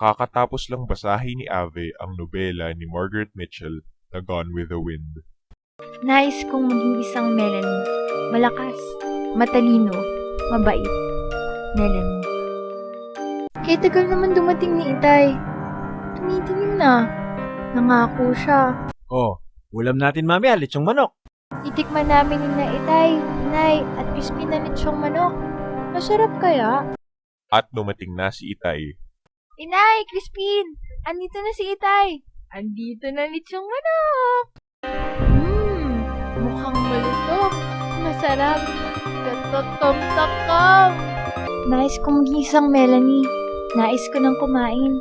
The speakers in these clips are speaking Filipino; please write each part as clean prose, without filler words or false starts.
Kakatapos lang basahin ni Ave ang nobela ni Margaret Mitchell na Gone with the Wind. Nais kong maging isang Melanie. Malakas, matalino, mabait. Melanie. Kaya tagal naman dumating ni Itay. Tumitingin na. Nangako siya. Oh, ulam natin mamaya, lechong manok. Itikman namin ni na Itay, Nay, at crispy na lechong manok. Masarap kaya? At dumating na si Itay. Inay, Crispin! Andito na si Itay! Andito na lechong manok! Mukhang malutong. Masarap. Katotom-takom. Nais kong maging isang Melanie. Nais ko nang kumain.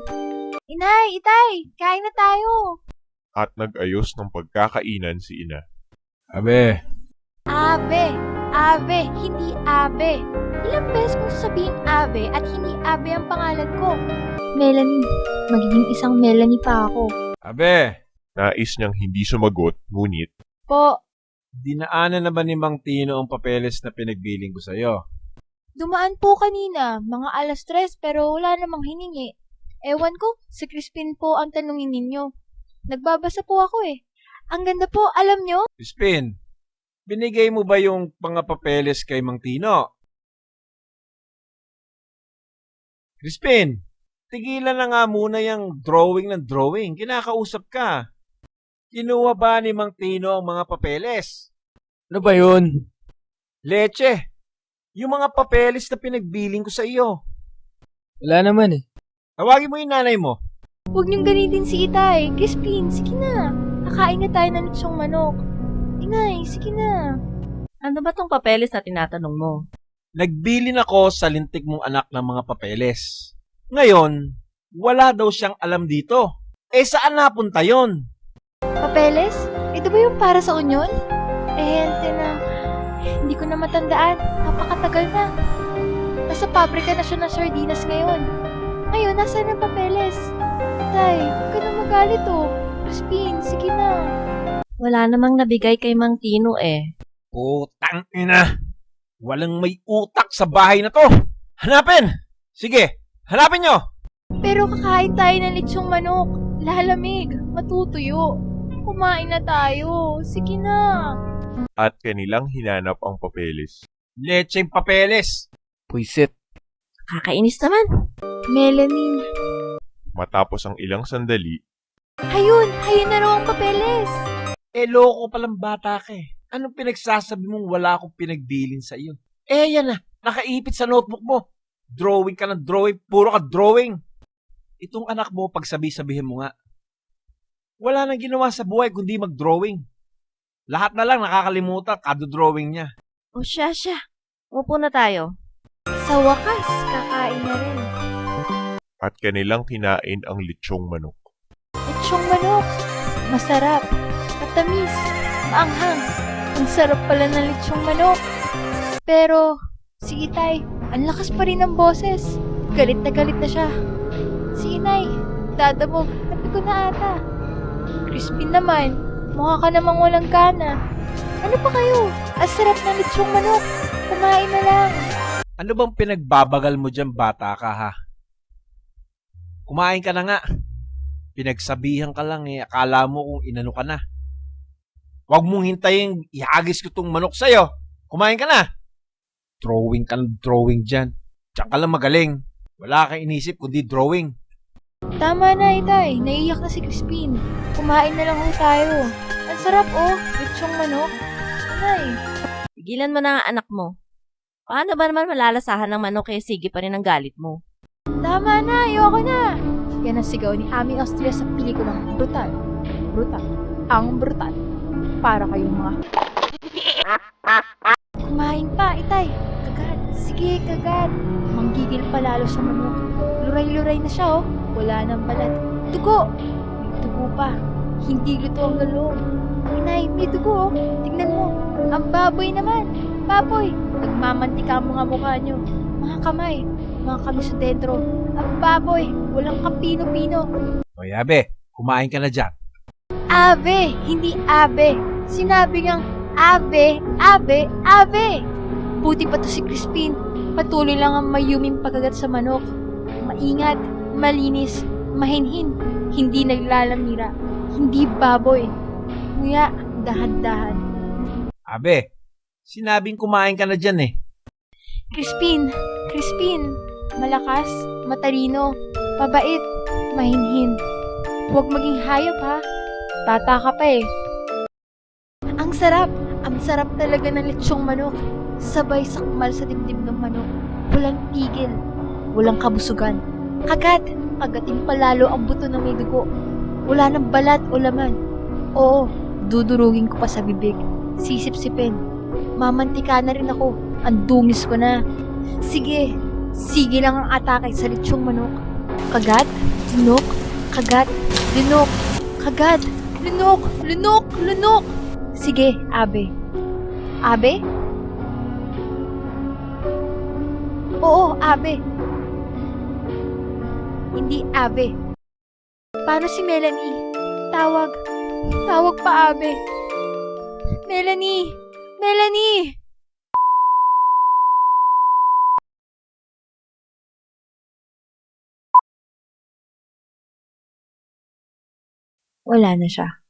Inay, Itay! Kain na tayo! At nag-ayos ng pagkakainan si Ina. Abe, Ave! Ave! Hindi Abe! Ilang beses kong sasabihin Ave at hindi Ave ang pangalan ko. Melanie. Magiging isang Melanie pa ako. abe, Nais niyang hindi sumagot, ngunit Po, dinaanan na ba ni Mang Tino ang papeles na pinagbiling ko sa'yo? dumaan po kanina, mga 3:00 pero wala namang hiningi. Ewan ko, si Crispin po ang tanungin ninyo. Nagbabasa po ako eh. Ang ganda po, alam nyo? Crispin, binigay mo ba yung mga papeles kay Mang Tino? Crispin, tigilan na nga muna yung drawing ng drawing. Kinakausap ka. Kinuha ba ni Mang Tino ang mga papeles? Ano ba yun? Leche, yung mga papeles na pinagbiling ko sa iyo. Wala naman eh. Tawagin mo yung nanay mo. Huwag niyong ganitin si Itay. Crispin, sige na. Kakain na tayo ng lechong manok. Inay, sige na. Ano ba tong papeles na tinatanong mo? Nagbilin ako sa lintik mong anak ng mga papeles. Ngayon, wala daw siyang alam dito. Eh, saan napunta yon? Papeles? Ito ba yung para sa union? Hente na. Hindi ko na matandaan. Napakatagal na. Nasa pabrika na siya ng sardinas ngayon. Ngayon, nasaan ang papeles? Tay, huwag ka na magalit oh. Crispin, sige na. Wala namang nabigay kay Mang Tino eh. Putang ina! Walang may utak sa bahay na to! Hanapin! Sige, hanapin nyo! Pero kakain tayo ng lechong manok. Lalamig, matutuyo. Kumain na tayo. Sige na. at kanilang hinanap ang papeles. Lecheng papeles! Puisit. Kakainis naman. Melanie. Matapos ang ilang sandali, Hayun na raw ang papeles. Eh, loko palang bata ka eh. Anong pinagsasabi mong wala akong pinagbilin sa iyo? Eh, yan na. Nakaipit sa notebook mo. Drawing ka ng drawing. Puro ka drawing. Itong anak mo, pagsabi-sabihin mo nga. Wala nang ginawa sa buhay kundi mag-drawing. Lahat na lang nakakalimutan kado-drawing niya. O siya. Upo na tayo. Sa wakas, kakain na rin. at kanilang kinain ang lechong manok. Lechong manok. Masarap. Matamis. Maanghang. Ang sarap pala ng lechong manok. Pero, si Itay, ang lakas pa rin ng boses. Galit na siya. Si Inay, dadabog. Tabi ko na ata. Crispin naman. Mukha ka namang walang gana. Ano pa kayo? Ang sarap ng lechong manok. Kumain na lang. Ano bang pinagbabagal mo dyan, bata ka ha? Kumain ka na nga. Pinagsabihan ka lang eh. Akala mo kung inano ka na. Huwag mong hintayin ihagis ko tong manok sa'yo. Kumain ka na. Drawing ka ng drawing dyan. Diyan ka lang magaling. Wala kang inisip kundi drawing. Tama na, Itay. Naiiyak na si Crispin. Kumain na lang ho tayo. Ang sarap oh. Lechong manok. Inay. Tigilan mo na ang anak mo. Paano ba naman malalasahan ng manok eh sige pa rin ang galit mo? Tama na, ayoko na. Yan ang sigaw ni Ami Austria sa pelikulang Brutal. Brutal. Ang brutal. Para kayong mga... Kumain pa, Itay. Kagat. Sige, kagat. Manggigil pa lalo sa manok. Luray-luray na siya, oh. Wala nang balat. Dugo. May dugo pa. Hindi luto ang galong. Inay, may dugo, oh. Tignan mo. Ang baboy naman. Baboy. Nagmamantika ang mga mukha nyo. Mga kamay. Mga kamisodendro. Ang baboy. Walang kapino-pino. O yabe, kumain ka na dyan. Ave, hindi abe. Sinabi ngang ave, ave, ave. Buti pa to si Crispin. Patuloy lang ang mayuming pagkagat sa manok. Maingat, malinis, mahinhin, hindi naglalamira, hindi baboy. Nguya, dahan-dahan. Abe, sinabing kumain ka na dyan eh. Crispin, malakas, matalino, mabait, mahinhin. Huwag maging hayop ha. Bata ka pa eh. Ang sarap talaga ng lechong manok. Sabay sakmal sa dibdib ng manok. Walang tigil, walang kabusugan. Kagatin palalo ang buto ng may dugo. Wala nang balat o laman. Oo, dudurugin ko pa sa bibig. Sisip-sipin. Mamantika na rin ako. Ang dungis ko na. Sige lang ang atake sa lechong manok. Kagat, lunok, kagat, lunok, kagat, lunok. Sige, Abe. Abe? Oo, Abe. Hindi Abe. Paano si Melanie? Tawag pa Abe. Melanie! Wala na siya.